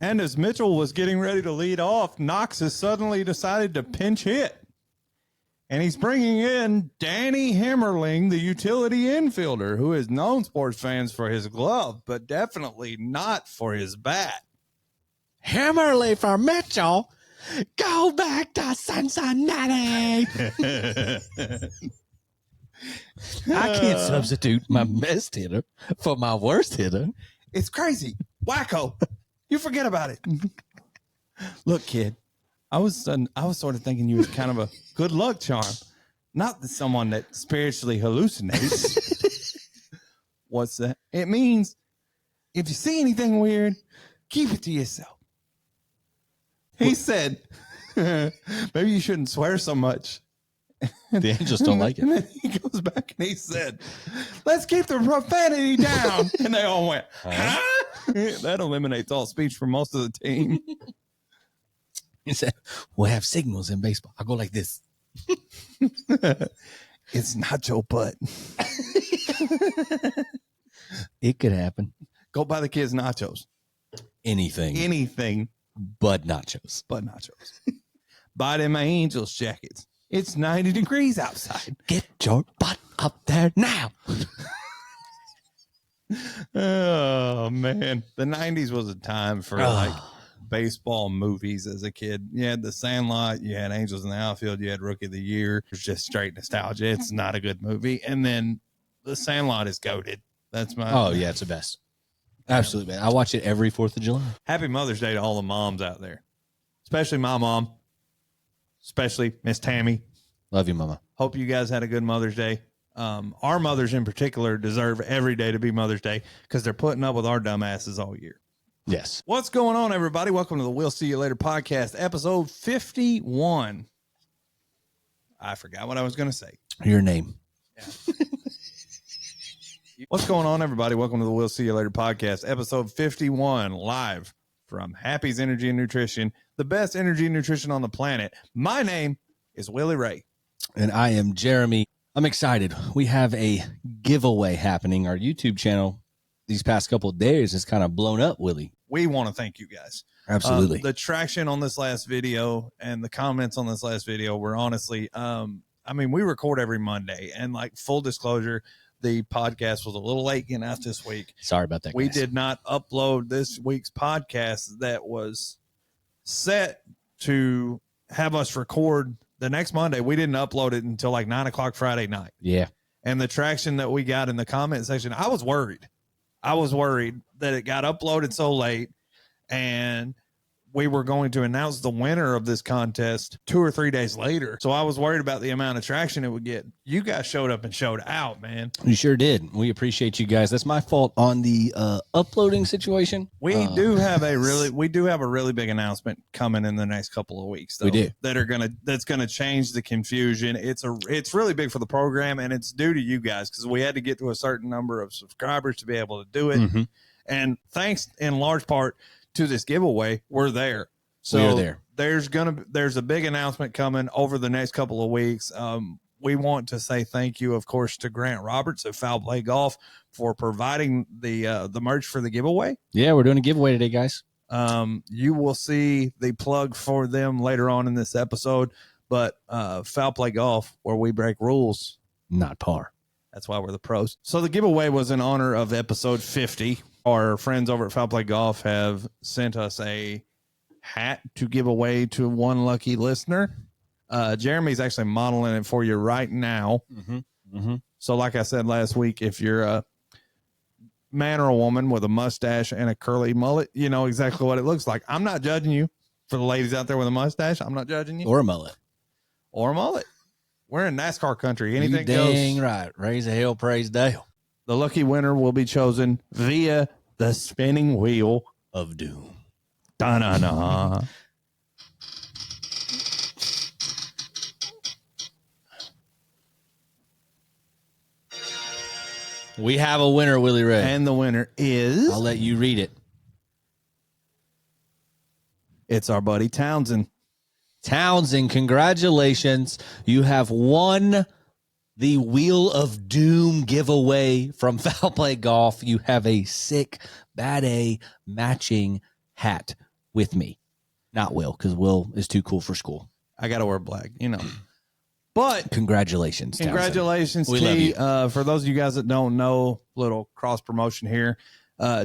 And as Mitchell was getting ready to lead off, Knox has suddenly decided to pinch hit. And he's bringing in Danny Hemmerling, the utility infielder, who is known sports fans for his glove, but definitely not for his bat. Hemmerling for Mitchell. Go back to Cincinnati. I can't substitute my best hitter for my worst hitter. It's crazy. Wacko. You forget about it. Look, kid, I was sort of thinking you was kind of a good luck charm, not someone that spiritually hallucinates. What's that? It means if you see anything weird, keep it to yourself. He said, maybe you shouldn't swear so much. The Angels don't like it. And then he goes back and he said, let's keep the profanity down. And they all went, huh? That eliminates all speech for most of the team. He said, we'll have signals in baseball. I'll go like this. It's not your butt. It could happen. Go buy the kids nachos. Anything but nachos. But nachos. Buy them my Angels jackets. It's 90 degrees outside. Get your butt up there now. Oh, man. The 90s was a time for like baseball movies as a kid. You had The Sandlot. You had Angels in the Outfield. You had Rookie of the Year. It's just straight nostalgia. It's not a good movie. And then The Sandlot is goated. That's my... Oh, yeah, it's the best. Absolutely, man. I watch it every 4th of July. Happy Mother's Day to all the moms out there, especially my mom, especially Miss Tammy. Love you, Mama. Hope you guys had a good Mother's Day. Our mothers in particular deserve every day to be Mother's Day because they're putting up with our dumbasses all year. Yes. What's going on, everybody? Welcome to the We'll See You Later podcast, episode 51. I forgot what I was going to say. Your name. Yeah. What's going on, everybody? Welcome to the We'll See You Later podcast, episode 51, live from Happy's Energy and Nutrition, the best energy and nutrition on the planet. My name is Willie Ray. And I am Jeremy. I'm excited. We have a giveaway happening. Our YouTube channel these past couple of days has kind of blown up, Willie. We want to thank you guys. Absolutely. The traction on this last video and the comments on this last video were honestly, we record every Monday, and like full disclosure, the podcast was a little late getting out this week. Sorry about that, guys. We did not upload this week's podcast that was set to have us record the next Monday. We didn't upload it until like 9:00 Friday night. Yeah. And the traction that we got in the comment section, I was worried that it got uploaded so late, and we were going to announce the winner of this contest 2 or 3 days later. So I was worried about the amount of traction it would get. You guys showed up and showed out, man. You sure did. We appreciate you guys. That's my fault on the uploading situation. We do have a really big announcement coming in the next couple of weeks, though. We do. That's gonna change the confusion. It's really big for the program, and it's due to you guys because we had to get to a certain number of subscribers to be able to do it. Mm-hmm. And thanks in large part to this giveaway, we're there. So we are there. There's a big announcement coming over the next couple of weeks. We want to say thank you, of course, to Grant Roberts of Foul Play Golf for providing the merch for the giveaway. Yeah, we're doing a giveaway today, guys. You will see the plug for them later on in this episode, but Foul Play Golf, where we break rules, not par. That's why we're the pros. So the giveaway was in honor of episode 50. Our friends over at Foul Play Golf have sent us a hat to give away to one lucky listener. Jeremy's actually modeling it for you right now. Mm-hmm. Mm-hmm. So like I said last week, if you're a man or a woman with a mustache and a curly mullet, you know exactly what it looks like. I'm not judging you. For the ladies out there with a mustache, I'm not judging you. Or a mullet. We're in NASCAR country. Anything you dang goes. right. Raise a hell, praise Dale. The lucky winner will be chosen via the spinning wheel of doom. Da-na-na. We have a winner, Willie Ray. And the winner is... I'll let you read it. It's our buddy Townsend. Townsend, congratulations. You have won the Wheel of Doom giveaway from Foul Play Golf. You have a sick Bad A matching hat with me. Not Will, because Will is too cool for school. I got to wear black, you know. But Congratulations, Townsend. congratulations, We T. love you. For those of you guys that don't know, little cross promotion here.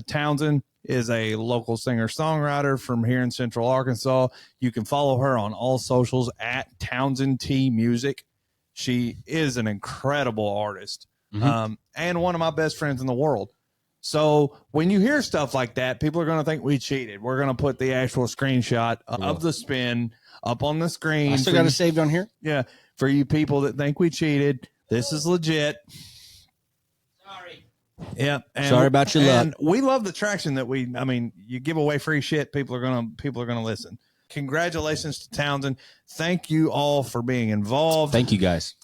Townsend is a local singer-songwriter from here in Central Arkansas. You can follow her on all socials at Townsend T Music. She is an incredible artist, and one of my best friends in the world. So when you hear stuff like that, people are going to think we cheated. We're going to put the actual screenshot of the spin up on the screen. I still got it saved on here. Yeah, for you people that think we cheated, this is legit. Sorry. Yeah. Sorry about your luck. And we love the traction that you give away free shit. People are gonna listen. Congratulations to Townsend. Thank you all for being involved. Thank you, guys.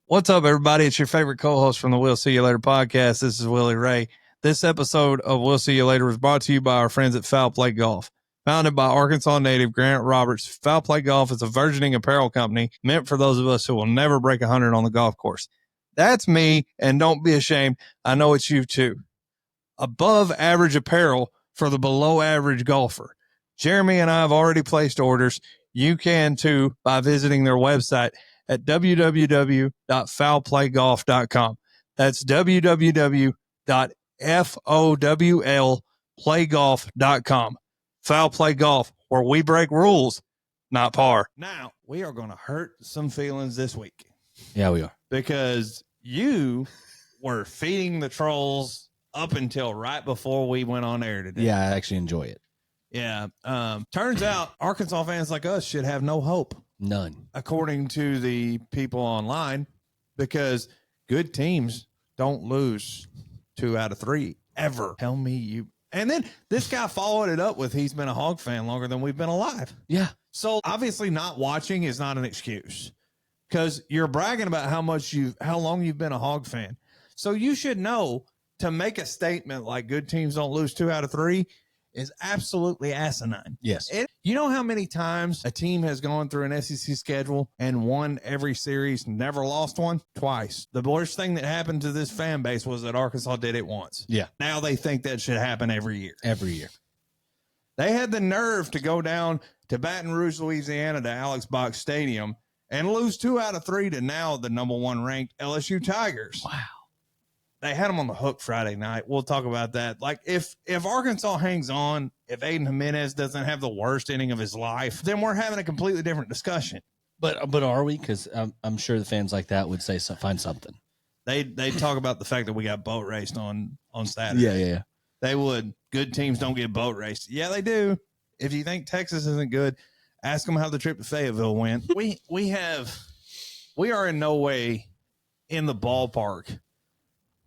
What's up, everybody? It's your favorite co-host from the We'll See You Later podcast. This is Willie Ray. This episode of We'll See You Later was brought to you by our friends at Foul Play Golf. Founded by Arkansas native Grant Roberts, Foul Play Golf is a versioning apparel company meant for those of us who will never break 100 on the golf course. That's me, and don't be ashamed. I know it's you too. Above average apparel for the below average golfer. Jeremy and I have already placed orders. You can too by visiting their website at www.foulplaygolf.com. That's www.foulplaygolf.com. Foul Play Golf, where we break rules, not par. Now, we are going to hurt some feelings this week. Yeah, we are. Because you were feeding the trolls up until right before we went on air today. Yeah, I actually enjoy it. Yeah. Turns out Arkansas fans like us should have no hope. None. According to the people online, because good teams don't lose 2 out of 3 ever. Tell me you. And then this guy followed it up with he's been a Hog fan longer than we've been alive. Yeah. So obviously not watching is not an excuse, because you're bragging about how long you've been a Hog fan. So you should know to make a statement like good teams don't lose 2 out of 3 is absolutely asinine. Yes. You know how many times a team has gone through an SEC schedule and won every series, never lost one? Twice. The worst thing that happened to this fan base was that Arkansas did it once. Yeah. Now they think that should happen every year. Every year. They had the nerve to go down to Baton Rouge, Louisiana, to Alex Box Stadium and lose 2 out of 3 to now the number 1 ranked LSU Tigers. Wow. They had them on the hook Friday night. We'll talk about that. Like if Arkansas hangs on, if Aiden Jimenez doesn't have the worst inning of his life, then we're having a completely different discussion. But are we? Because I'm sure the fans like that would say find something. They talk about the fact that we got boat raced on Saturday. Yeah. They would. Good teams don't get boat raced. Yeah, they do. If you think Texas isn't good, ask them how the trip to Fayetteville went. We are in no way in the ballpark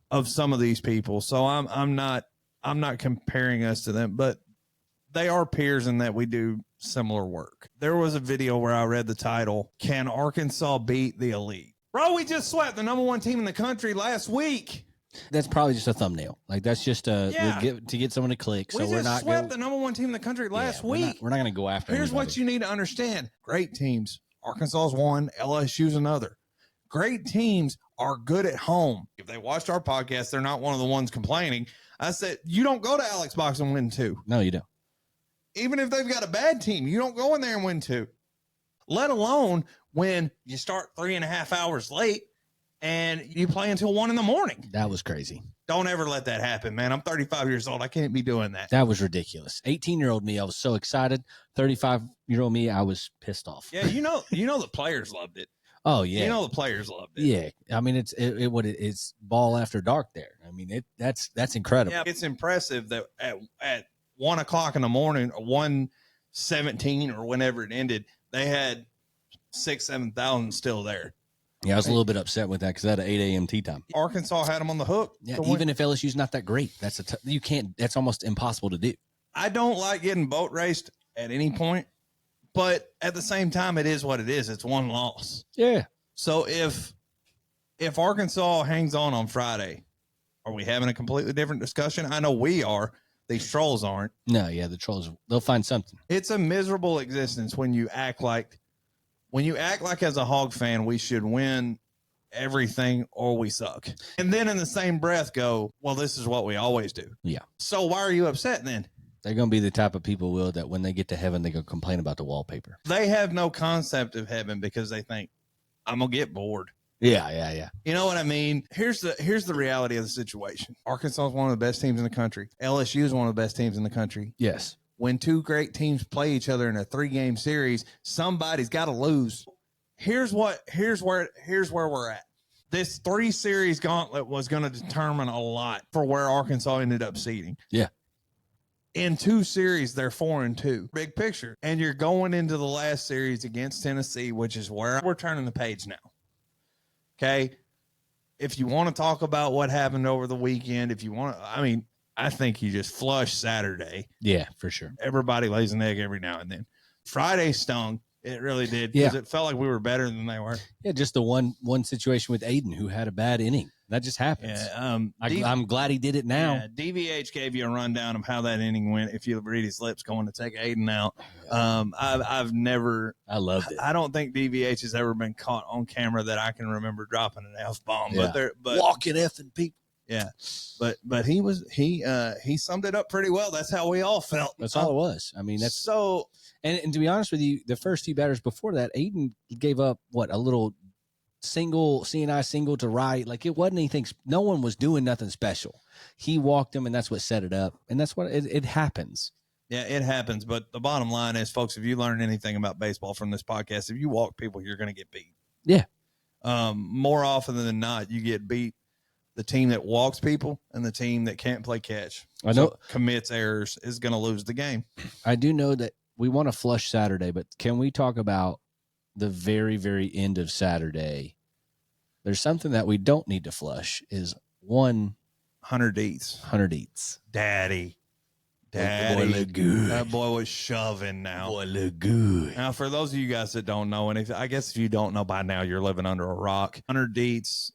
of some of these people. So I'm not comparing us to them, but they are peers in that we do similar work. There was a video where I read the title, Can Arkansas Beat the Elite? Bro, we just swept the number 1 team in the country last week. That's probably just a thumbnail. Like that's just to get someone to click. So we're not swept the number 1 team in the country last week. We're not going to go after. Here's anybody. what you need to understand. Great teams. Arkansas's one, LSU's another. Great teams are good at home. If they watched our podcast, they're not one of the ones complaining. I said, you don't go to Alex Box and win 2. No, you don't. Even if they've got a bad team, you don't go in there and win 2. Let alone when you start 3.5 hours late and you play until 1 a.m. That was crazy. Don't ever let that happen, man. I'm 35 years old. I can't be doing that. That was ridiculous. 18-year-old me, I was so excited. 35-year-old me, I was pissed off. Yeah, you know the players loved it. Oh yeah, you know the players loved it. Yeah, I mean it's ball after dark there. I mean that's incredible. Yeah, it's impressive that at 1 o'clock in the morning, or 1:17 or whenever it ended, they had 6,000-7,000 still there. Yeah, I was a little bit upset with that because that had an 8 a.m. tee time. Arkansas had them on the hook. Yeah, even if LSU's not that great, you can't. That's almost impossible to do. I don't like getting boat raced at any point. But at the same time, it is what it is. It's 1 loss. Yeah. So if Arkansas hangs on Friday, are we having a completely different discussion? I know we are. These trolls aren't. No, yeah, the trolls, they'll find something. It's a miserable existence when you act like as a Hog fan, we should win everything or we suck. And then in the same breath go, well, this is what we always do. Yeah. So why are you upset then? They're going to be the type of people, Will, that when they get to heaven, they're going to complain about the wallpaper. They have no concept of heaven because they think, I'm going to get bored. Yeah. You know what I mean? Here's the reality of the situation. Arkansas is one of the best teams in the country. LSU is one of the best teams in the country. Yes. When two great teams play each other in a 3-game series, somebody's got to lose. Here's where we're at. This 3-series gauntlet was going to determine a lot for where Arkansas ended up seeding. Yeah. In 2 series, they're 4-2. Big picture. And you're going into the last series against Tennessee, which is where we're turning the page now. Okay. If you want to talk about what happened over the weekend, I think you just flush Saturday. Yeah, for sure. Everybody lays an egg every now and then. Friday stung. It really did. Because it felt like we were better than they were. Yeah, just the one situation with Aiden who had a bad inning. That just happens. Yeah, I'm glad he did it now. Yeah, DVH gave you a rundown of how that inning went. If you read his lips going to take Aiden out. I loved it. I don't think DVH has ever been caught on camera that I can remember dropping an F-bomb. Yeah. But walking effing people. Yeah, but he summed it up pretty well. That's how we all felt. That's all it was. I mean, that's so. And to be honest with you, the first 2 batters before that, Aiden gave up a little CNI single to right. Like, it wasn't anything. No one was doing nothing special. He walked him, and that's what set it up. And that's what it happens. Yeah, it happens. But the bottom line is, folks, if you learn anything about baseball from this podcast, if you walk people, you're going to get beat. Yeah. More often than not, you get beat. The team that walks people and the team that can't play catch, commits errors, is going to lose the game. I do know that we want to flush Saturday, but can we talk about the very, very end of Saturday? There's something that we don't need to flush is 100 eats. Daddy. Boy look good. That boy was shoving now. Boy look good. Now, for those of you guys that don't know, and I guess if you don't know by now, you're living under a rock. 100 Dietz,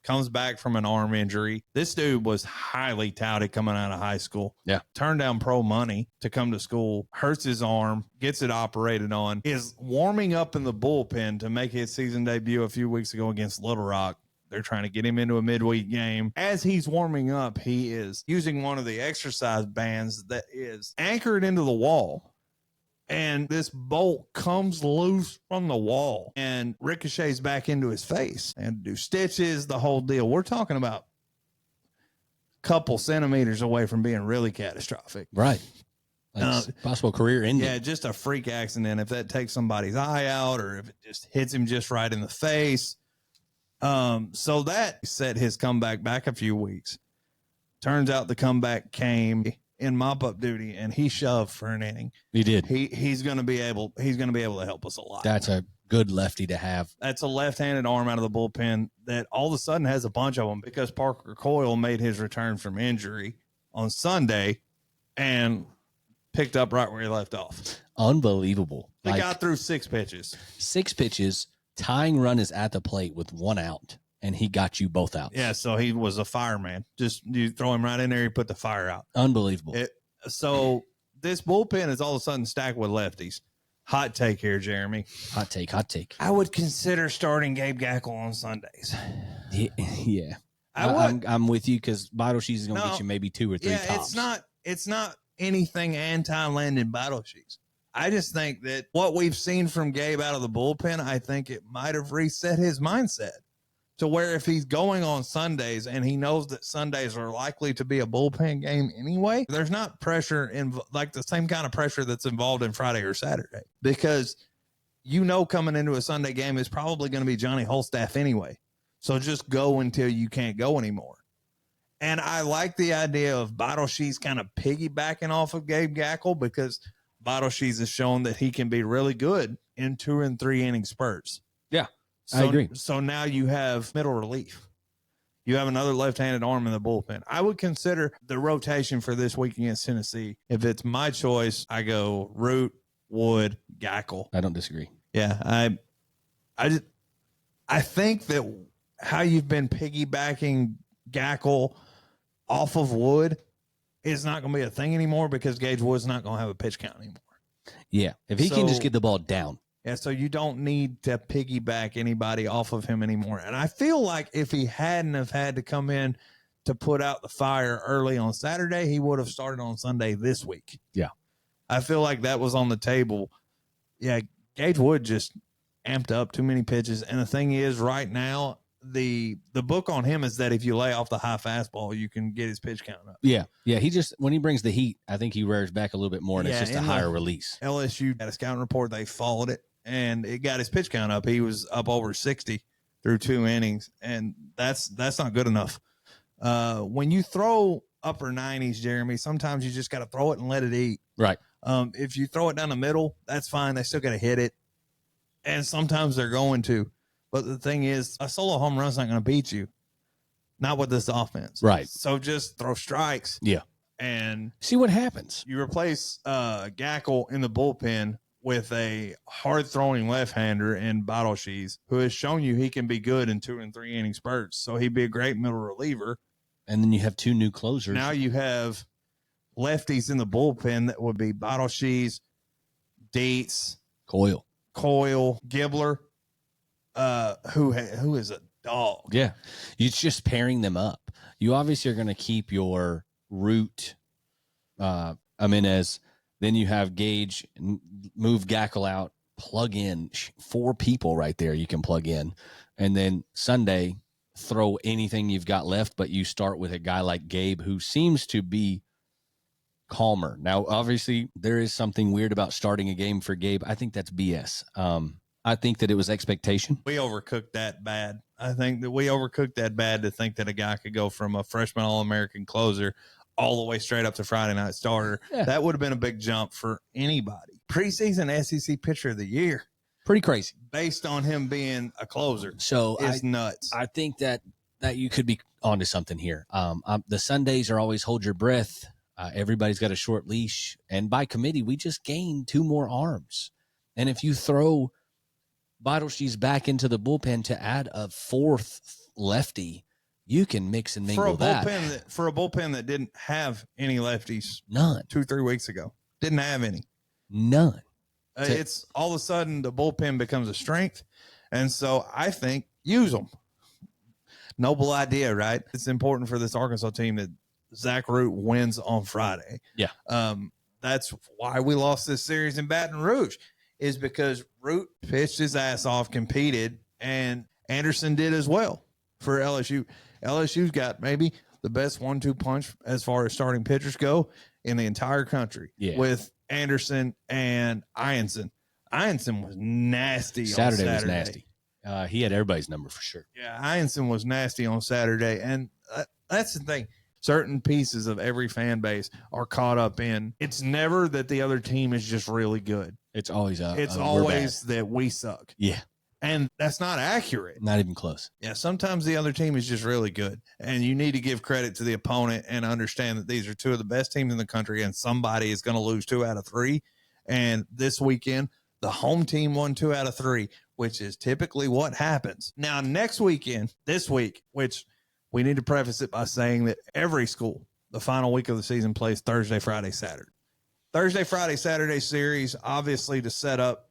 comes back from an arm injury. This dude was highly touted coming out of high school. Yeah. Turned down pro money to come to school, hurts his arm, gets it operated on, is warming up in the bullpen to make his season debut a few weeks ago against Little Rock. They're trying to get him into a midweek game. As he's warming up, he is using one of the exercise bands that is anchored into the wall. And this bolt comes loose from the wall and ricochets back into his face and do stitches, the whole deal. We're talking about a couple centimeters away from being really catastrophic. Right. Possible career ending. Yeah, just a freak accident. If that takes somebody's eye out or if it just hits him just right in the face. So that set his comeback back a few weeks. Turns out the comeback came in mop-up duty, and he shoved for an inning. He did. He's going to be able to help us a lot. That's a good lefty to have. That's a left-handed arm out of the bullpen that all of a sudden has a bunch of them because Parker Coyle made his return from injury on Sunday and picked up right where he left off. Unbelievable. They got through 6 pitches. 6 pitches, tying run is at the plate with 1 out. And he got you both outs. Yeah, so he was a fireman. Just you throw him right in there, he put the fire out. Unbelievable. So this bullpen is all of a sudden stacked with lefties. Hot take here, Jeremy. Hot take. I would consider starting Gabe Gackle on Sundays. Yeah. I'm with you because Bottle Cheese is going to get you maybe 2 or 3 tops. It's not anything anti-Landon Bottle Cheese. I just think that what we've seen from Gabe out of the bullpen, I think it might have reset his mindset. To where if he's going on Sundays and he knows that Sundays are likely to be a bullpen game anyway, there's not pressure like the same kind of pressure that's involved in Friday or Saturday because coming into a Sunday game is probably going to be Johnny Holstaff anyway. So just go until you can't go anymore. And I like the idea of Bottle Cheese kind of piggybacking off of Gabe Gackle because Bottle Cheese has shown that he can be really good in 2 and 3 inning spurts. Yeah. So, I agree. So now you have middle relief. You have another left-handed arm in the bullpen. I would consider the rotation for this week against Tennessee. If it's my choice, I go Root, Wood, Gackle. I don't disagree. Yeah, I think that how you've been piggybacking Gackle off of Wood is not going to be a thing anymore because Gage Wood's not going to have a pitch count anymore. Yeah, if he can just get the ball down. Yeah, so you don't need to piggyback anybody off of him anymore. And I feel like if he hadn't have had to come in to put out the fire early on Saturday, he would have started on Sunday this week. Yeah. I feel like that was on the table. Yeah, Gage Wood just amped up too many pitches. And the thing is, right now, the book on him is that if you lay off the high fastball, you can get his pitch count up. Yeah. He just, when he brings the heat, I think he rears back a little bit more, and it's just a higher release. LSU had a scouting report. They followed it, and it got his pitch count up. He was up over 60 through 2 innings, and that's not good enough. When you throw upper 90s, Jeremy, sometimes you just got to throw it and let it eat. Right. If you throw it down the middle, that's fine. They still got to hit it, and sometimes they're going to. But the thing is, a solo home run's not going to beat you. Not with this offense. Right. So just throw strikes. Yeah. And see what happens. You replace Gackle in the bullpen with a hard-throwing left-hander in Bottleshees, who has shown you he can be good in 2 and 3 inning spurts. So he'd be a great middle reliever. And then you have 2 new closers. Now you have lefties in the bullpen that would be Bottleshees, Dietz, Coyle, Gibbler, who is a dog. Yeah. It's just pairing them up. You obviously are going to keep your Root, Jimenez. Then you have Gage, move Gackle out, plug in 4 people right there you can plug in. And then Sunday, throw anything you've got left, but you start with a guy like Gabe, who seems to be calmer. Now, obviously, there is something weird about starting a game for Gabe. I think that's BS. I think that it was expectation. We overcooked that bad. I think that we overcooked that bad to think that a guy could go from a freshman All-American closer all the way straight up to Friday night starter. Yeah. That would have been a big jump for anybody. Preseason SEC pitcher of the year. Pretty crazy. Based on him being a closer. So it's nuts. I think that you could be onto something here. The Sundays are always hold your breath. Everybody's got a short leash. And by committee, we just gained 2 more arms. And if you throw Bottleshees back into the bullpen to add a 4th lefty, you can mix and mingle for a bullpen that didn't have any lefties. None. 2-3 weeks ago. Didn't have any. None. It's all of a sudden the bullpen becomes a strength. And so I think use them. Noble idea, right? It's important for this Arkansas team that Zach Root wins on Friday. Yeah. That's why we lost this series in Baton Rouge, is because Root pitched his ass off, competed, and Anderson did as well for LSU. LSU's got maybe the best 1-2 punch as far as starting pitchers go in the entire country with Anderson and Ianson. Ianson was nasty on Saturday. Was nasty. He had everybody's number for sure. Yeah, Ianson was nasty on Saturday. And that's the thing. Certain pieces of every fan base are caught up in. It's never that the other team is just really good. It's always always that we suck. Yeah. And that's not accurate. Not even close. Yeah, sometimes the other team is just really good. And you need to give credit to the opponent and understand that these are 2 of the best teams in the country, and somebody is going to lose 2 out of 3. And this weekend, the home team won 2 out of 3, which is typically what happens. Now, next weekend, this week, which we need to preface it by saying that every school, the final week of the season, plays Thursday, Friday, Saturday. Thursday, Friday, Saturday series, obviously to set up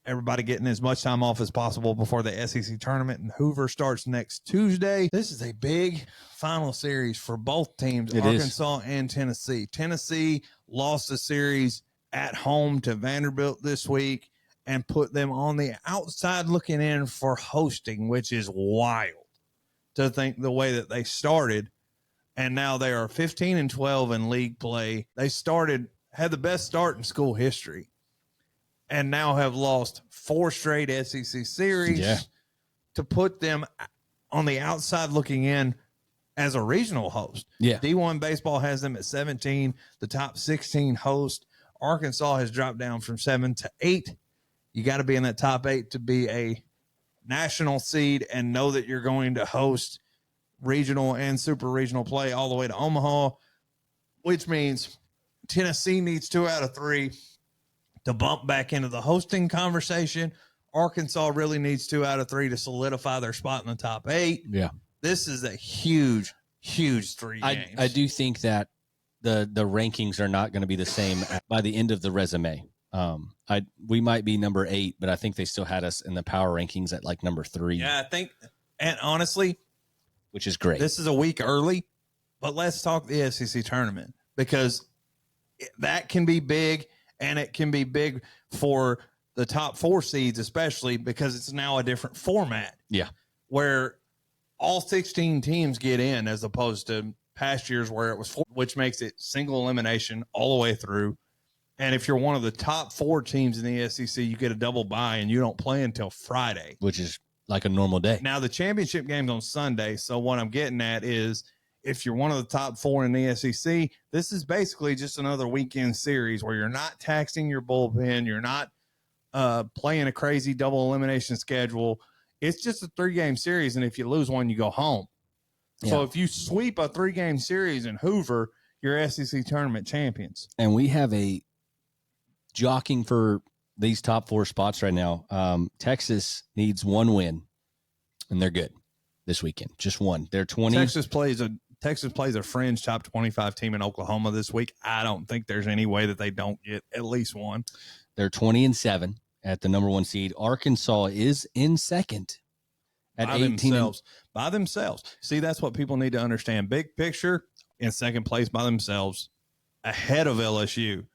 everybody getting as much time off as possible before the SEC tournament, and Hoover starts next Tuesday. This is a big final series for both teams, Arkansas and Tennessee. Tennessee lost the series at home to Vanderbilt this week and put them on the outside looking in for hosting, which is wild to think the way that they started. And now they are 15-12 in league play. They had the best start in school history, and now have lost 4 straight SEC series to put them on the outside looking in as a regional host. Yeah. D1 baseball has them at 17, the top 16 host. Arkansas has dropped down from 7 to 8. You got to be in that top 8 to be a national seed and know that you're going to host regional and super regional play all the way to Omaha, which means Tennessee needs 2 out of 3 to bump back into the hosting conversation. Arkansas really needs 2 out of 3 to solidify their spot in the top 8. Yeah. This is a huge 3 games. I do think that the rankings are not going to be the same by the end of the resume. We might be number 8, but I think they still had us in the power rankings at like number 3. Yeah, I think, and honestly, which is great. This is a week early. But let's talk the SEC tournament, because that can be big, and it can be big for the top 4 seeds, especially because it's now a different format. Yeah. Where all 16 teams get in, as opposed to past years where it was 4, which makes it single elimination all the way through. And if you're one of the top 4 teams in the SEC, you get a double bye and you don't play until Friday, which is like a normal day. Now, the championship game's on Sunday. So what I'm getting at is, if you're one of the top 4 in the SEC, this is basically just another weekend series where you're not taxing your bullpen. You're not playing a crazy double elimination schedule. It's just a 3-game series. And if you lose one, you go home. Yeah. So if you sweep a 3-game series in Hoover, you're SEC tournament champions. And we have a jockeying for these top 4 spots right now. Texas needs 1 win, and they're good this weekend. Just 1. They're 20. Texas plays a fringe top 25 team in Oklahoma this week. I don't think there's any way that they don't get at least 1. They're 20-7 at the number 1 seed. Arkansas is in second at 18 by themselves. See, that's what people need to understand. Big picture, in second place by themselves, ahead of LSU.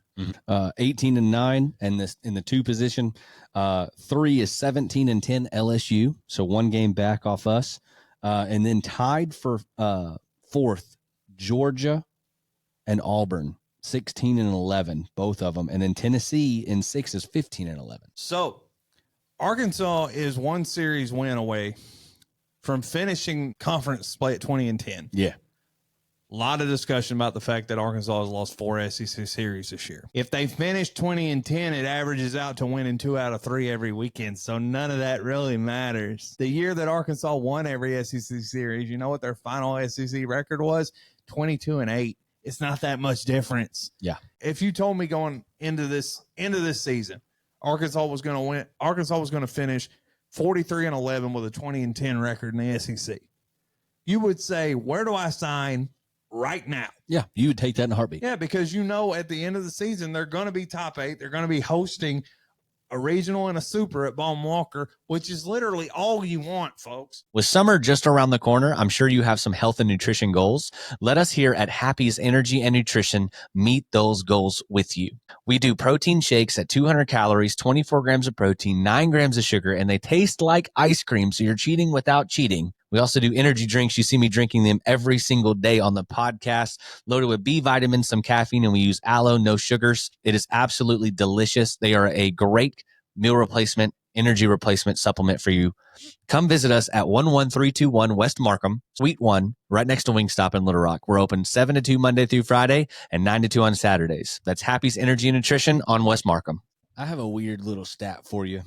18-9, and this in the 2 position. 3 is 17-10 LSU, so 1 game back off us, and then tied for 4th, Georgia and Auburn, 16-11, both of them, and then Tennessee in 6 is 15-11. So Arkansas is 1 series win away from finishing conference play at 20-10. Yeah. A lot of discussion about the fact that Arkansas has lost 4 SEC series this year. If they finish 20-10, it averages out to winning 2 out of 3 every weekend. So none of that really matters. The year that Arkansas won every SEC series, you know what their final SEC record was? 22-8. It's not that much difference. Yeah. If you told me going into this season, Arkansas was going to win, Arkansas was going to finish 43-11 with a 20-10 record in the SEC, you would say, where do I sign right now? Yeah, you would take that in a heartbeat. Yeah, because you know at the end of the season, they're going to be top 8. They're going to be hosting a regional and a super at Baum Walker, which is literally all you want, folks. With summer just around the corner, I'm sure you have some health and nutrition goals. Let us here at Happy's Energy and Nutrition meet those goals with you. We do protein shakes at 200 calories, 24 grams of protein, 9 grams of sugar, and they taste like ice cream, so you're cheating without cheating. We also do energy drinks. You see me drinking them every single day on the podcast, loaded with B vitamins, some caffeine, and we use aloe, no sugars. It is absolutely delicious. They are a great meal replacement, energy replacement supplement for you. Come visit us at 11321 West Markham, Suite 1, right next to Wingstop in Little Rock. We're open 7 to 2 Monday through Friday and 9 to 2 on Saturdays. That's Happy's Energy and Nutrition on West Markham. I have a weird little stat for you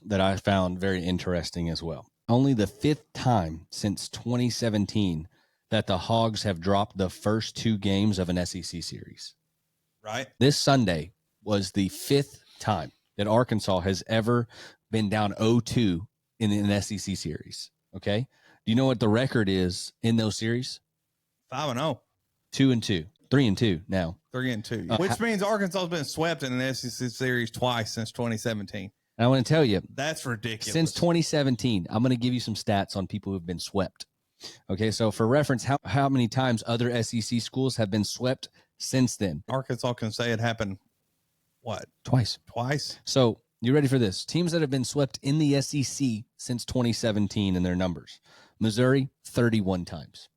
that I found very interesting as well. Only the 5th time since 2017 that the Hogs have dropped the first 2 games of an SEC series. Right. This Sunday was the 5th time that Arkansas has ever been down 0-2 in an SEC series. Okay. Do you know what the record is in those series? 5-0. 2-2. 3-2 now. 3-2. Which means Arkansas has been swept in an SEC series twice since 2017. And I want to tell you, that's ridiculous. Since 2017, I'm going to give you some stats on people who've been swept. Okay, so for reference, how many times other SEC schools have been swept since then? Arkansas can say it happened, what? Twice. So you ready for this? Teams that have been swept in the SEC since 2017 in their numbers. Missouri, 31 times.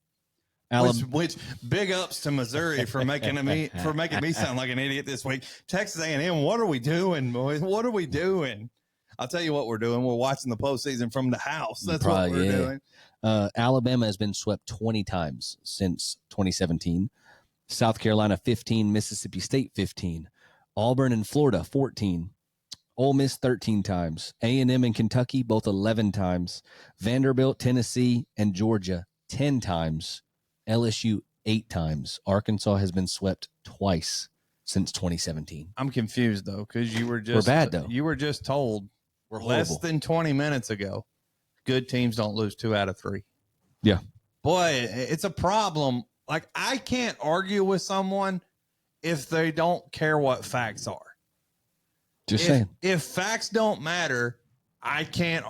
Which big ups to Missouri for making me sound like an idiot this week. Texas A&M, what are we doing, boys? What are we doing? I'll tell you what we're doing. We're watching the postseason from the house. That's what we're doing. Alabama has been swept 20 times since 2017. South Carolina, 15. Mississippi State, 15. Auburn and Florida, 14. Ole Miss, 13 times. A&M and Kentucky, both 11 times. Vanderbilt, Tennessee, and Georgia, 10 times. LSU 8 times. Arkansas has been swept twice since 2017. I'm confused though, because we're bad though. You were just told we're less than 20 minutes ago, good teams don't lose 2 out of 3. Yeah, boy, it's a problem. Like, I can't argue with someone if they don't care what facts are. Saying. If facts don't matter, I can't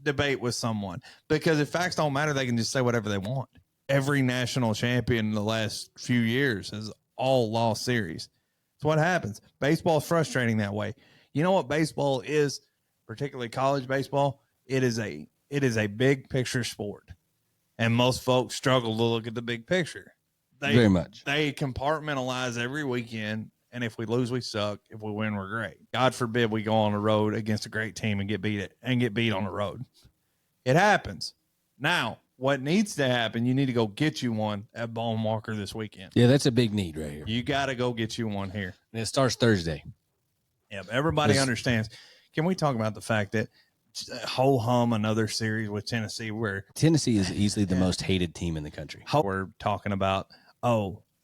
debate with someone, because if facts don't matter, they can just say whatever they want. every national champion in the last few years has all lost series. It's what happens. Baseball is frustrating that way. You know what baseball is, particularly college baseball? It is a big picture sport. And most folks struggle to look at the big picture. Very much. They compartmentalize every weekend, and if we lose, we suck. If we win, we're great. God forbid we go on the road against a great team and get beat on the road. It happens. Now, what needs to happen, you need to go get you one at Bone Walker this weekend. Yeah, that's a big need right here. You got to go get you one here. And it starts Thursday. Yep, everybody understands. Can we talk about the fact that ho-hum another series with Tennessee where Tennessee is easily the most hated team in the country. We're talking about,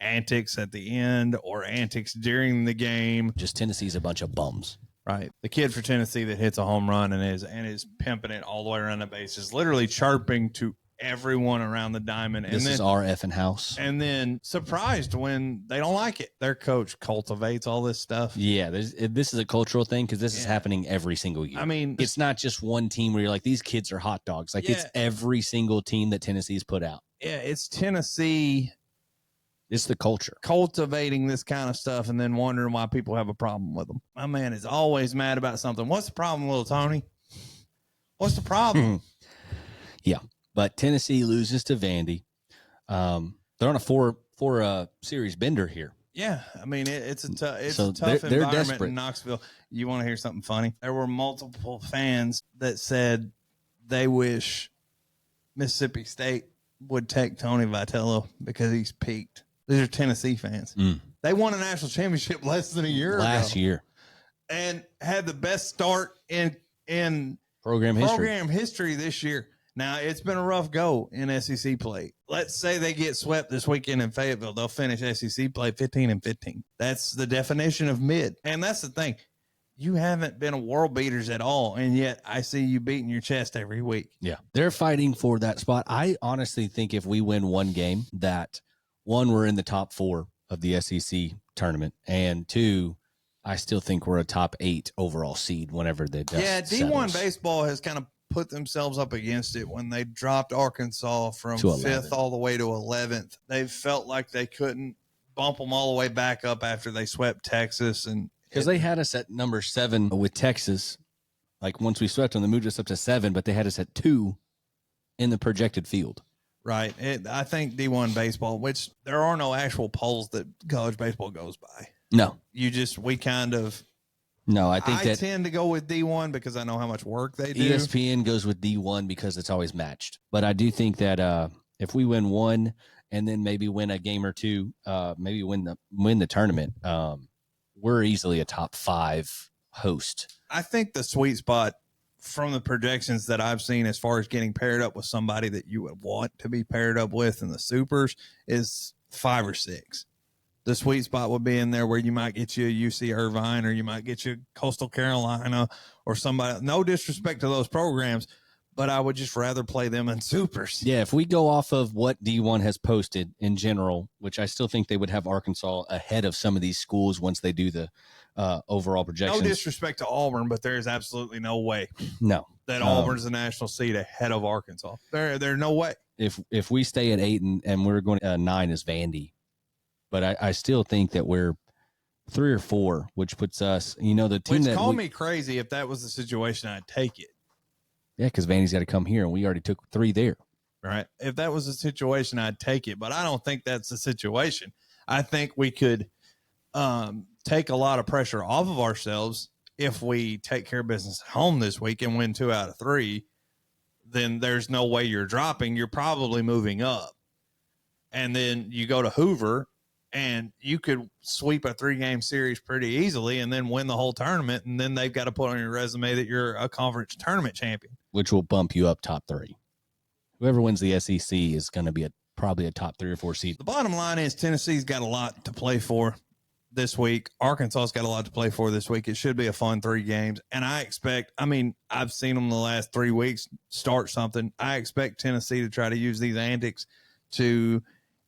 antics at the end or antics during the game. Just Tennessee's a bunch of bums. Right. The kid for Tennessee that hits a home run and is pimping it all the way around the bases, literally chirping to everyone around the diamond. This is our effing house. And then surprised when they don't like it. Their coach cultivates all this stuff. Yeah, this is a cultural thing because this is happening every single year. I mean, it's not just one team where you're like, these kids are hot dogs. Like, it's every single team that Tennessee's put out. Yeah, it's Tennessee. It's the culture. Cultivating this kind of stuff and then wondering why people have a problem with them. My man is always mad about something. What's the problem, little Tony? What's the problem? Yeah. But Tennessee loses to Vandy. They're on a four series bender here. Yeah, I mean it's a tough they're environment desperate. in Knoxville. You want to hear something funny? There were multiple fans that said they wish Mississippi State would take Tony Vitello because he's peaked. These are Tennessee fans. They won a national championship less than a year last ago. year And had the best start in program history this year. Now, it's been a rough go in SEC play. Let's say they get swept this weekend in Fayetteville. They'll finish SEC play 15-15. That's the definition of mid. And that's the thing. You haven't been a world beaters at all, and yet I see you beating your chest every week. Yeah. They're fighting for that spot. I honestly think if we win one game, that one, we're in the top 4 of the SEC tournament, and 2, I still think we're a top 8 overall seed whenever the dust D1 settles. baseball has kind of put themselves up against it when they dropped Arkansas from 5th all the way to 11th. They felt like they couldn't bump them all the way back up after they swept Texas. And because they had us at number 7 with Texas. Like once we swept them, they moved us up to 7, but they had us at 2 in the projected field. Right. I think D1 baseball, which there are no actual polls that college baseball goes by. No. We kind of. No, I think I tend to go with D1 because I know how much work they do. ESPN goes with D1 because it's always matched. But I do think that if we win one and then maybe win a game or two, maybe win the tournament, we're easily a top 5 host. I think the sweet spot from the projections that I've seen as far as getting paired up with somebody that you would want to be paired up with in the supers is 5 or 6. The sweet spot would be in there where you might get you a UC Irvine or you might get you Coastal Carolina or somebody. No disrespect to those programs, but I would just rather play them in supers. Yeah, if we go off of what D1 has posted in general, which I still think they would have Arkansas ahead of some of these schools once they do the overall projections. No disrespect to Auburn, but there is absolutely no way that Auburn's the national seed ahead of Arkansas. There's no way. If we stay at 8 and we're going 9 is Vandy. But I still think that we're 3 or 4, which puts us, the team that call me crazy if that was the situation, I'd take it. Yeah, because Vandy's got to come here, and we already took 3 there. Right. If that was the situation, I'd take it. But I don't think that's the situation. I think we could take a lot of pressure off of ourselves if we take care of business at home this week and win 2 out of 3. Then there's no way you're dropping. You're probably moving up. And then you go to Hoover, and you could sweep a 3-game series pretty easily and then win the whole tournament. And then they've got to put on your resume that you're a conference tournament champion, which will bump you up top 3. Whoever wins the SEC is going to be probably a top 3 or 4 seed. The bottom line is Tennessee's got a lot to play for this week. Arkansas's got a lot to play for this week. It should be a fun 3 games. And I've seen them the last 3 weeks start something. I expect Tennessee to try to use these antics to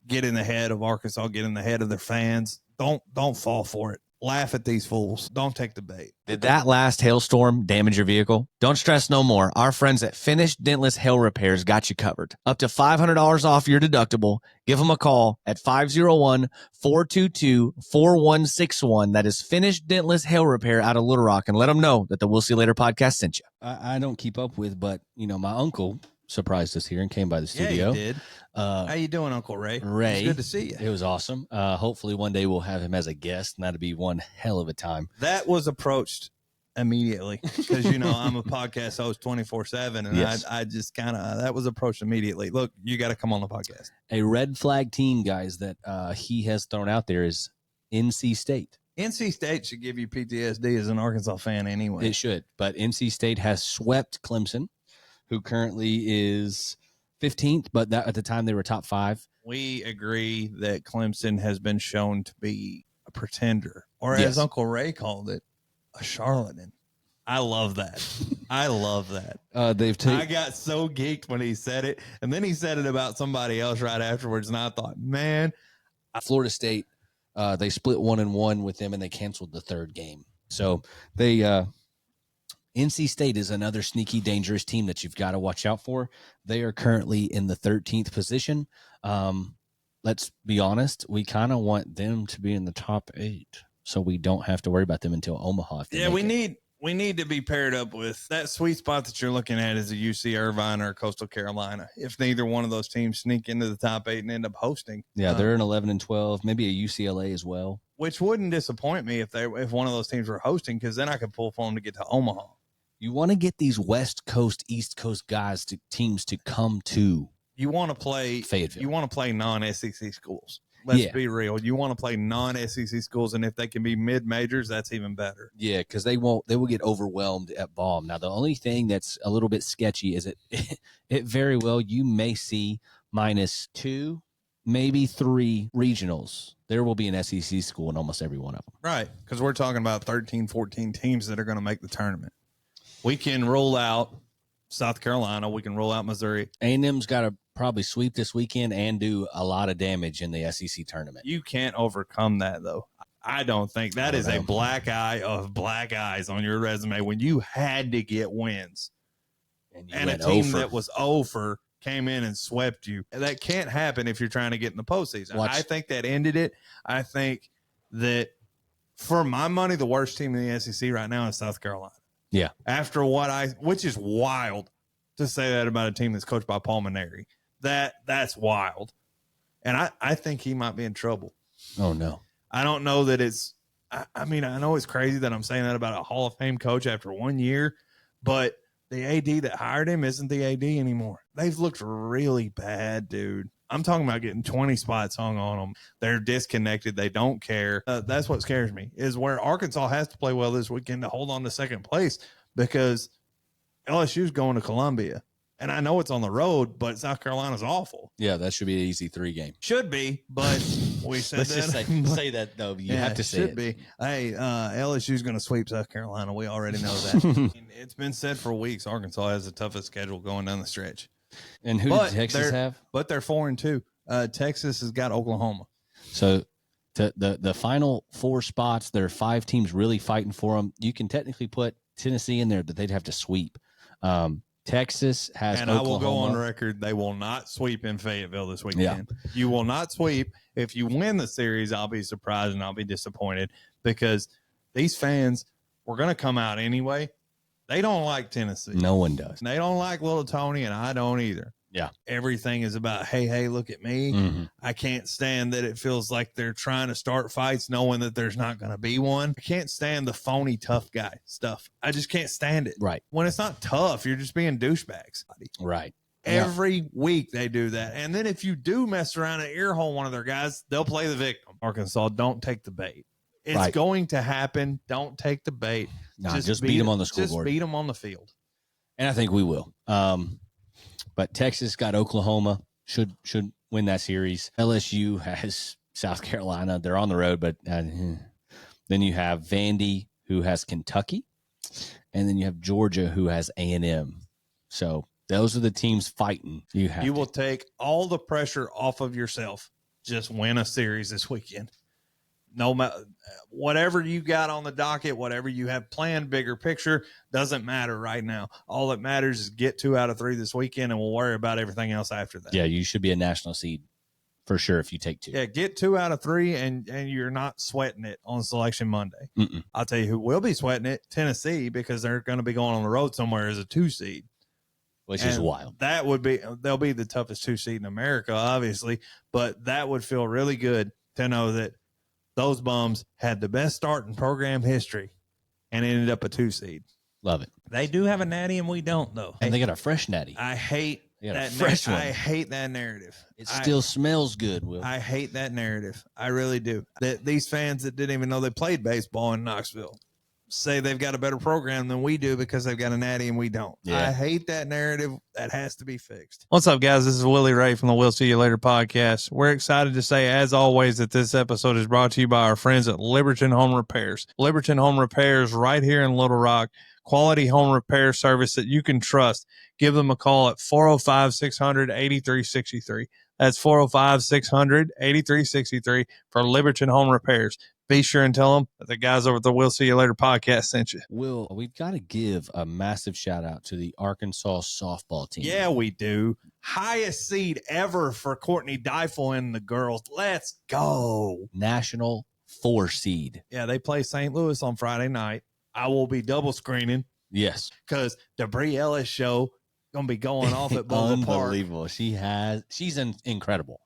get in the head of Arkansas, get in the head of their fans. Don't fall for it. laugh at these fools. Don't take the bait. Did that last hailstorm damage your vehicle? Don't stress no more. Our friends at Finished Dentless Hail Repairs got you covered. Up to $500 off your deductible. Give them a call at 501-422-4161. That is Finished Dentless Hail Repair out of Little Rock, and let them know that the We'll See You Later podcast sent you. I don't keep up with, but my uncle surprised us here and came by the studio. Yeah, he did. How you doing, Uncle Ray? Ray, It's good to see you. It was awesome. Hopefully one day we'll have him as a guest, and that'd be one hell of a time. That was approached immediately because I'm a podcast host 24/7, and Yes. I just that was approached immediately. Look, you got to come on the podcast. A red flag team, guys, that he has thrown out there is NC State. NC State should give you PTSD as an Arkansas fan anyway. It should, but NC State has swept Clemson, who currently is 15th, but that at the time they were top 5. We agree that Clemson has been shown to be a pretender, or Yes. as Uncle Ray called it, a charlatan. I love that. I love that. They've I taken. got so geeked when he said it, and then he said it about somebody else right afterwards, and I thought, man, Florida State, they split 1-1 with them, and they canceled the third game. So they NC State is another sneaky, dangerous team that you've got to watch out for. They are currently in the 13th position. Let's be honest, we kind of want them to be in the top 8, so we don't have to worry about them until Omaha. If they yeah, make it. we need to be paired up with that sweet spot that you're looking at is a UC Irvine or Coastal Carolina. If neither one of those teams sneak into the top 8 and end up hosting, Yeah, they're in 11-12, maybe a UCLA as well. which wouldn't disappoint me if one of those teams were hosting, because then I could pull for them to get to Omaha. You want to get these West Coast, East Coast teams to come to You want to play Fayetteville. You want to play non-SEC schools. Let's Yeah. be real. You want to play non-SEC schools, and if they can be mid-majors, that's even better. Yeah, because they will get overwhelmed at Baum. Now, the only thing that's a little bit sketchy is it very well you may see -2, maybe 3 regionals. There will be an SEC school in almost every one of them. Right, because we're talking about 13, 14 teams that are going to make the tournament. We can roll out South Carolina. We can roll out Missouri. A&M's got to probably sweep this weekend and do a lot of damage in the SEC tournament. You can't overcome that, though. I don't think that is a know. black eye of black eyes on your resume when you had to get wins. And, you And a went team 0 for- that was over came in and swept you. That can't happen if you're trying to get in the postseason. Watch. I think that ended it. I think that, for my money, the worst team in the SEC right now is South Carolina. Yeah. After which is wild to say that about a team that's coached by Paul Maneri. That's wild. And I think he might be in trouble. Oh, no. I don't know that it's, I mean, I know it's crazy that I'm saying that about a Hall of Fame coach after 1 year, but the AD that hired him isn't the AD anymore. They've looked really bad, dude. I'm talking about getting 20 spots hung on them. They're disconnected. They don't care. That's what scares me, is where Arkansas has to play well this weekend to hold on to second place, because LSU's going to Columbia. And I know it's on the road, but South Carolina's awful. Yeah, that should be an easy 3 game. Should be, but we said Let's that. just say that, though. You have to it say should it. be. Hey, LSU's going to sweep South Carolina. We already know that. It's been said for weeks. Arkansas has the toughest schedule going down the stretch. And who But did Texas they're- have? But they're 4-2. Texas has got Oklahoma. So the final 4 spots, there are 5 teams really fighting for them. You can technically put Tennessee in there, but they'd have to sweep. Texas has And Oklahoma. I will go on record, they will not sweep in Fayetteville this weekend. You will not sweep. If you win the series, I'll be surprised and I'll be disappointed, because these fans were going to come out anyway. They don't like Tennessee. No one does. They don't like Little Tony, and I don't either. Yeah. Everything is about, hey, look at me. Mhm. I can't stand that it feels like they're trying to start fights knowing that there's not going to be one. I can't stand the phony tough guy stuff. I just can't stand it. Right. When it's not tough, you're just being douchebags. Right. Yeah. Every week they do that. And then if you do mess around and earhole one of their guys, they'll play the victim. Arkansas, don't take the bait. It's Right. going to happen. Don't take the bait. Nah, just beat them on the scoreboard. Just beat them on the field. And I think we will. But Texas got Oklahoma. Should win that series. LSU has South Carolina. They're on the road, but then you have Vandy, who has Kentucky, and then you have Georgia, who has A&M. So those are the teams fighting. You will take all the pressure off of yourself. Just win a series this weekend. no matter whatever you got on the docket, whatever you have planned, bigger picture, doesn't matter right now. All that matters is get 2 out of 3 this weekend, and we'll worry about everything else after that. Yeah, you should be a national seed for sure if you take 2. Yeah, get 2 out of 3, and you're not sweating it on Selection Monday. Mm-mm. I'll tell you who will be sweating it, Tennessee, because they're going to be going on the road somewhere as a 2 seed. Which is wild. They'll be the toughest 2 seed in America, obviously, but that would feel really good to know that those bums had the best start in program history and ended up a 2 seed. Love it. They do have a natty, and we don't, though. And they got a fresh natty. I hate They got a that fresh one. I hate that narrative. It still smells good, Will. I hate that narrative. I really do. That these fans that didn't even know they played baseball in Knoxville say they've got a better program than we do because they've got a natty and we don't. Yeah. I hate that narrative. That has to be fixed. What's up, guys? This is Willie Ray from the We'll See You Later podcast. We're excited to say, as always, that this episode is brought to you by our friends at Liberton Home Repairs. Liberton Home Repairs right here in Little Rock. Quality home repair service that you can trust. Give them a call at 405-600-8363. That's 405-600-8363 for Liberton Home Repairs. Be sure and tell them that the guys over at the We'll See You Later podcast sent you. Will, we've got to give a massive shout out to the Arkansas softball team. Yeah, we do. Highest seed ever for Courtney Deifel and the girls. Let's go. National 4 seed. Yeah, they play St. Louis on Friday night. I will be double screening Yes. because the Brie Ellis show going to be going off at Bogle Park. Unbelievable. She's incredible.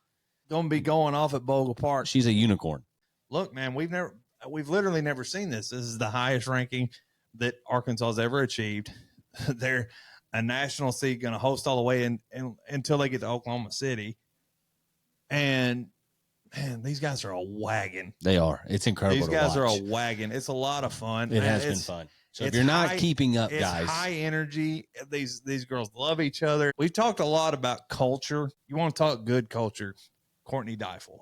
Going to be going off at Bogle Park. She's a unicorn. Look, man, we've literally never seen this. This is the highest ranking that Arkansas has ever achieved. They're a national seed, going to host all the way in until they get to Oklahoma City. And man, these guys are a wagon. They are. It's incredible. These guys to are watch. a wagon. It's a lot of fun. It Man, has been it's- fun. So if it's you're not high- keeping up, It's guys, high energy. These girls love each other. We've talked a lot about culture. You want to talk good culture? Courtney Deifel.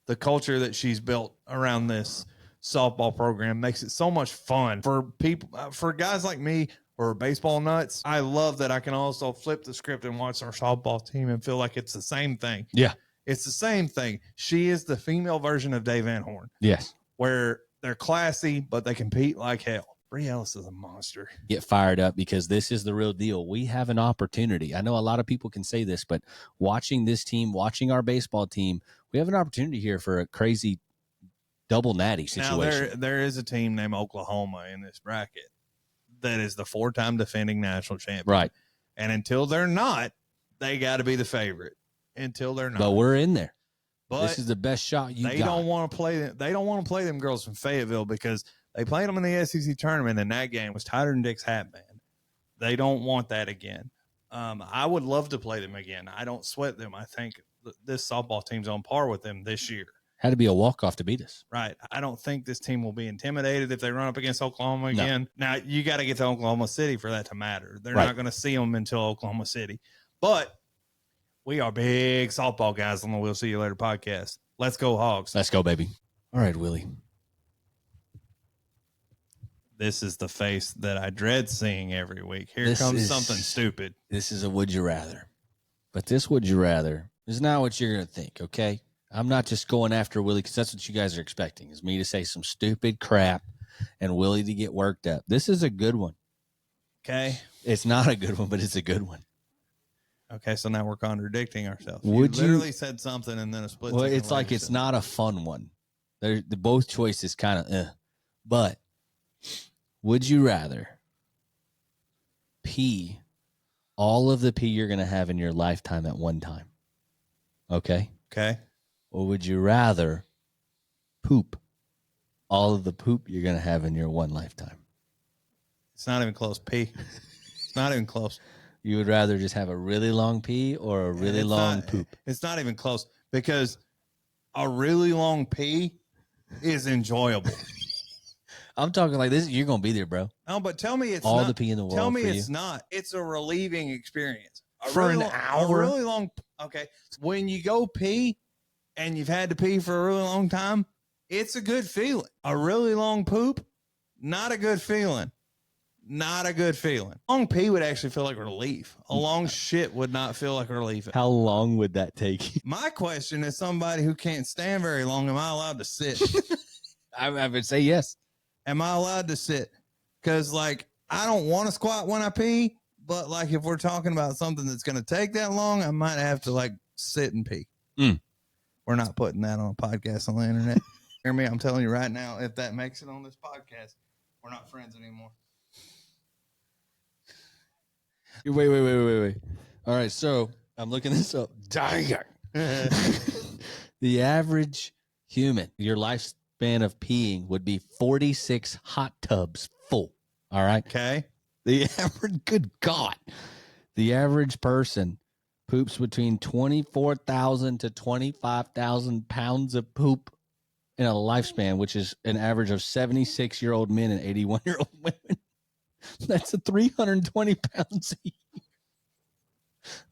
The culture that she's built around this softball program makes it so much fun for people, for guys like me or baseball nuts. I love that I can also flip the script and watch our softball team and feel like it's the same thing. Yeah. It's the same thing. She is the female version of Dave Van Horn, yes, where they're classy, but they compete like hell. Brie Ellis is a monster. get fired up because this is the real deal. We have an opportunity. I know a lot of people can say this, but watching this team, watching our baseball team, we have an opportunity here for a crazy double natty situation. Now, there is a team named Oklahoma in this bracket that is the 4-time defending national champion. Right. And until they're not, they got to be the favorite. Until they're not. But we're in there. But This is the best shot you they got. don't want to play them. They don't want to play them girls from Fayetteville because they played them in the SEC tournament, and that game was tighter than Dick's hat band. They don't want that again. I would love to play them again. I don't sweat them. I think this softball team's on par with them this year. Had to be a walk-off to beat us. Right. I don't think this team will be intimidated if they run up against Oklahoma No. again. Now, you got to get to Oklahoma City for that to matter. They're Right. not going to see them until Oklahoma City. But we are big softball guys on the We'll See You Later podcast. Let's go, Hogs. Let's go, baby. All right, Willie. This is the face that I dread seeing every week. Here This comes is- something stupid. This is a would you rather. But this would you rather is not what you're going to think, okay? I'm not just going after Willie because that's what you guys are expecting, is me to say some stupid crap and Willie to get worked up. This is a good one. Okay. It's not a good one, but it's a good one. Okay. So now we're contradicting ourselves. Would you- literally said something and then a split. Well, second it's like later it's said- not a fun one. The both choices kind of, but would you rather pee all of the pee you're going to have in your lifetime at one time? Okay. Okay. Or would you rather poop all of the poop you're going to have in your one lifetime? It's not even close. P. It's not even close. You would rather just have a really long pee or a really It's long not- poop? It's not even close because a really long pee is enjoyable. I'm talking like this. You're going to be there, bro. No, but tell me it's All not. the pee in the world. Tell me for it's you. not. It's a relieving experience. For an A hour? really long. Okay. When you go pee and you've had to pee for a really long time, it's a good feeling. A really long poop, not a good feeling. Not a good feeling. A long pee would actually feel like relief. A long shit would not feel like relief. How long would that take you? My question is, somebody who can't stand very long, am I allowed to sit? I would say yes. Am I allowed to sit? Because, like, I don't want to squat when I pee, but, like, if we're talking about something that's going to take that long, I might have to, like, sit and pee. Mm. We're not putting that on a podcast on the internet. Hear me? I'm telling you right now, if that makes it on this podcast, we're not friends anymore. Wait. All right, so I'm looking this up. Dang. The average human, your lifespan of peeing would be 46 hot tubs full. All right. Okay. The average, good God, the average person poops between 24,000 to 25,000 pounds of poop in a lifespan, which is an average of 76-year-old men and 81-year-old women. That's a 320 pounds a year.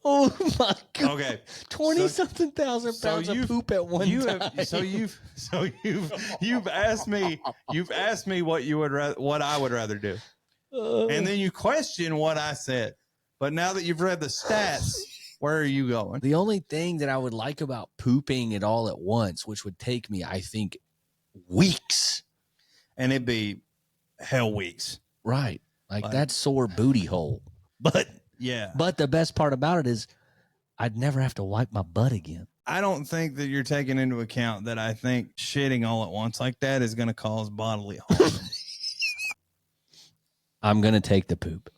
Oh my God. Okay. 20-something thousand so pounds of you've- poop at one time. You've asked me what I would rather do. And then you question what I said. But now that you've read the stats, where are you going? The only thing that I would like about pooping it all at once, which would take me, I think, weeks. And it'd be hell weeks. Right. Like Like- that sore booty hole. But Yeah. the best part about it is I'd never have to wipe my butt again. I don't think that you're taking into account that I think shitting all at once like that is going to cause bodily harm. I'm going to take the poop.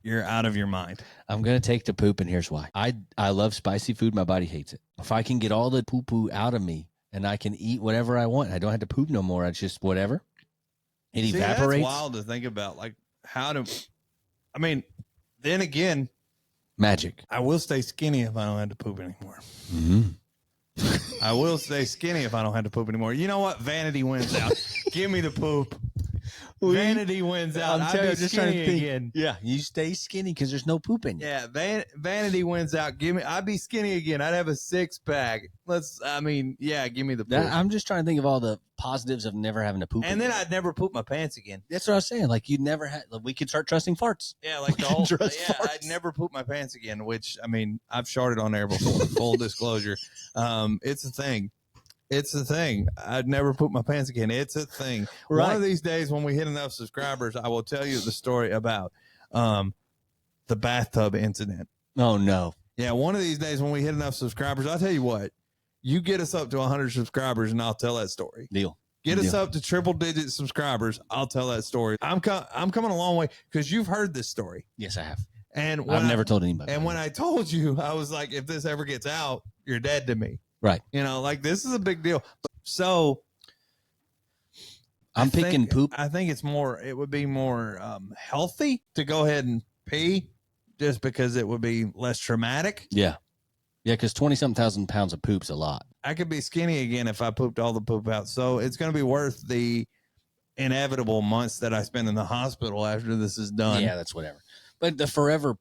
You're out of your mind. I'm going to take the poop, and here's why. I love spicy food. My body hates it. If I can get all the poo-poo out of me and I can eat whatever I want, I don't have to poop no more. It's just whatever. It See, evaporates. That's wild to think about. Like, then again, Magic. I will stay skinny if I don't have to poop anymore. Mm-hmm. I will stay skinny if I don't have to poop anymore. You know what? Vanity wins out. Give me the poop. Vanity wins out. I'll be skinny again. Yeah, you stay skinny because there's no poop in you. Yeah, vanity wins out. I'd be skinny again. I'd have a 6-pack. Give me the poop. I'm just trying to think of all the positives of never having to poop. And then again. I'd never poop my pants again. That's what I was saying. Like you'd never had. Like, we could start trusting farts. Yeah, like the We can whole. trust Yeah, farts. I'd never poop my pants again. Which I've sharted on air before. Full disclosure, it's a thing. It's a thing. I'd never poop my pants again. It's a thing. Right. One of these days, when we hit enough subscribers, I will tell you the story about the bathtub incident. Oh no. Yeah, one of these days when we hit enough subscribers, I'll tell you what. You get us up to 100 subscribers, and I'll tell that story. Deal. Get us Deal. up to triple-digit subscribers. I'll tell that story. I'm coming a long way because you've heard this story. Yes, I have. And I've never told anybody. And when I told you, I was like, if this ever gets out, you're dead to me. Right. Like this is a big deal. So I'm picking poop. I think it would be more healthy to go ahead and pee just because it would be less traumatic. Yeah. Yeah, because 20-something thousand pounds of poop's a lot. I could be skinny again if I pooped all the poop out. So it's going to be worth the inevitable months that I spend in the hospital after this is done. Yeah, that's whatever. But the forever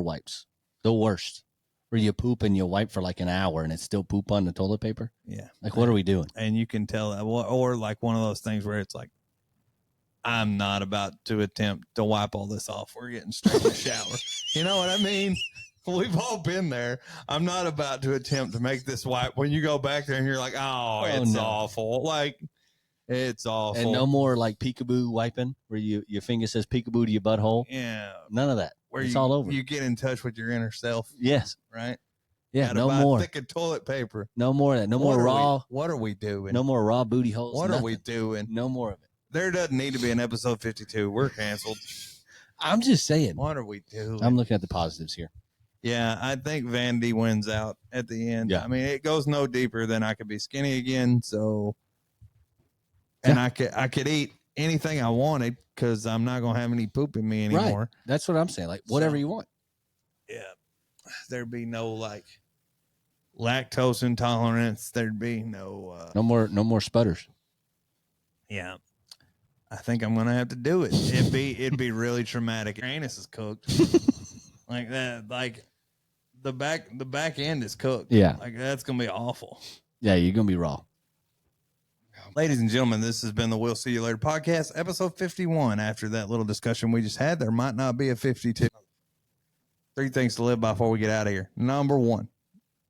wipes, the worst. Where you poop and you wipe for like an hour and it's still poop on the toilet paper. Yeah. Like, what are we doing? And you can tell that, or like one of those things where it's like, I'm not about to attempt to wipe all this off. We're getting straight in the shower. You know what I mean? We've all been there. I'm not about to attempt to make this wipe. When you go back there and you're like, oh, it's no. awful. Like, it's awful. And no more like peekaboo wiping where your finger says peekaboo to your butthole. Yeah. None of that. Where It's you, all over. You get in touch with your inner self, Yes. right? Yeah. Gotta No buy more. thick of toilet paper. No more of that. No more raw. What are we doing? No more raw booty holes. What are we nothing. doing? No more of it. There doesn't need to be an episode 52. We're canceled. I'm just saying. What are we doing? I'm looking at the positives here. Yeah, I think Vandy wins out at the end. Yeah. I mean, it goes no deeper than I could be skinny again. So, and I could eat anything I wanted because I'm not gonna have any poop in me anymore. Right. That's what I'm saying. Like whatever So- you want. Yeah, there'd be no like lactose intolerance. There'd be no. No more sputters. Yeah, I think I'm gonna have to do it. It'd be really traumatic. Your anus is cooked like that. Like the back end is cooked. Yeah. like that's gonna be awful. Yeah, you're gonna be raw. Ladies and gentlemen, this has been the We'll See You Later podcast, episode 51. After that little discussion we just had, there might not be a 52. 3 things to live by before we get out of here. Number 1,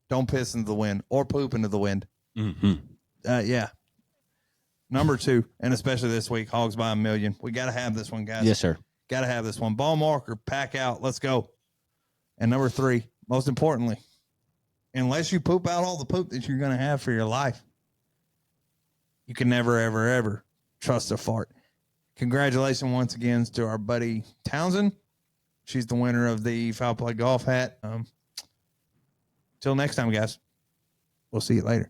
don't piss into the wind or poop into the wind. Mm-hmm. Yeah. Number 2, and especially this week, Hogs by a Million. We got to have this one, guys. Yes, sir. Got to have this one. Ball marker, pack out. Let's go. And number 3, most importantly, unless you poop out all the poop that you're going to have for your life, you can never, ever, ever trust a fart. Congratulations once again to our buddy Townsend. She's the winner of the Foul Play Golf hat. Till next time, guys. We'll see you later.